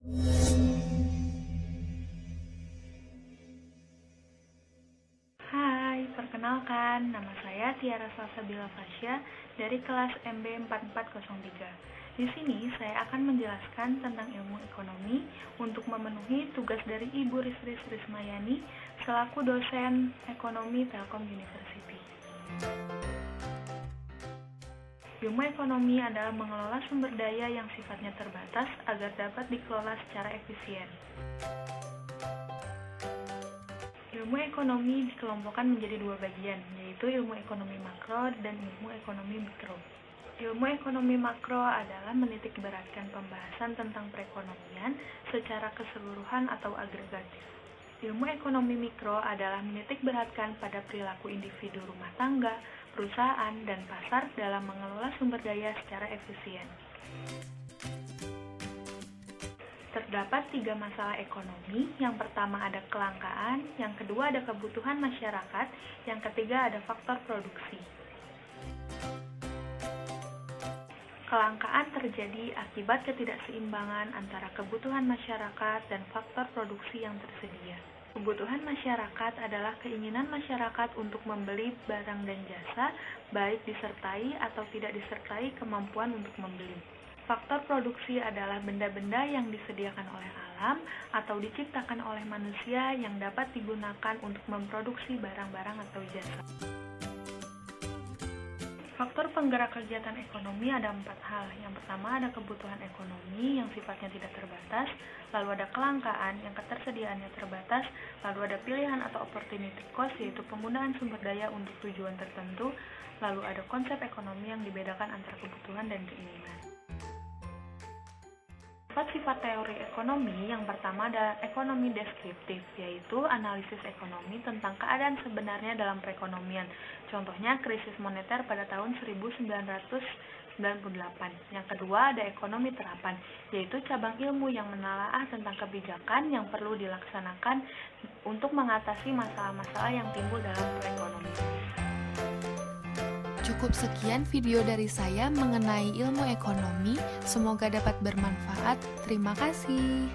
Hai, perkenalkan, nama saya Tiara Salsabila Fasya dari kelas MB 4403. Di sini saya akan menjelaskan tentang ilmu ekonomi untuk memenuhi tugas dari Ibu Risris Rismayani selaku dosen ekonomi Telkom University. Ilmu ekonomi adalah mengelola sumber daya yang sifatnya terbatas agar dapat dikelola secara efisien. Ilmu ekonomi dikelompokkan menjadi dua bagian, yaitu ilmu ekonomi makro dan ilmu ekonomi mikro. Ilmu ekonomi makro adalah menitikberatkan pembahasan tentang perekonomian secara keseluruhan atau agregatif. Ilmu ekonomi mikro adalah menitikberatkan pada perilaku individu rumah tangga, perusahaan, dan pasar dalam mengelola sumber daya secara efisien. Terdapat 3 masalah ekonomi. Yang pertama ada kelangkaan, yang kedua ada kebutuhan masyarakat, yang ketiga ada faktor produksi. Kelangkaan terjadi akibat ketidakseimbangan antara kebutuhan masyarakat dan faktor produksi yang tersedia. Kebutuhan masyarakat adalah keinginan masyarakat untuk membeli barang dan jasa, baik disertai atau tidak disertai kemampuan untuk membeli. Faktor produksi adalah benda-benda yang disediakan oleh alam atau diciptakan oleh manusia yang dapat digunakan untuk memproduksi barang-barang atau jasa. Faktor penggerak kegiatan ekonomi ada 4 hal. Yang pertama ada kebutuhan ekonomi yang sifatnya tidak terbatas, lalu ada kelangkaan yang ketersediaannya terbatas, lalu ada pilihan atau opportunity cost yaitu penggunaan sumber daya untuk tujuan tertentu, lalu ada konsep ekonomi yang dibedakan antara kebutuhan dan keinginan. Sifat teori ekonomi, yang pertama ada ekonomi deskriptif, yaitu analisis ekonomi tentang keadaan sebenarnya dalam perekonomian. Contohnya krisis moneter pada tahun 1998. Yang kedua ada ekonomi terapan, yaitu cabang ilmu yang menelaah tentang kebijakan yang perlu dilaksanakan untuk mengatasi masalah-masalah yang timbul dalam perekonomian. Cukup sekian video dari saya mengenai ilmu ekonomi. Semoga dapat bermanfaat. Terima kasih.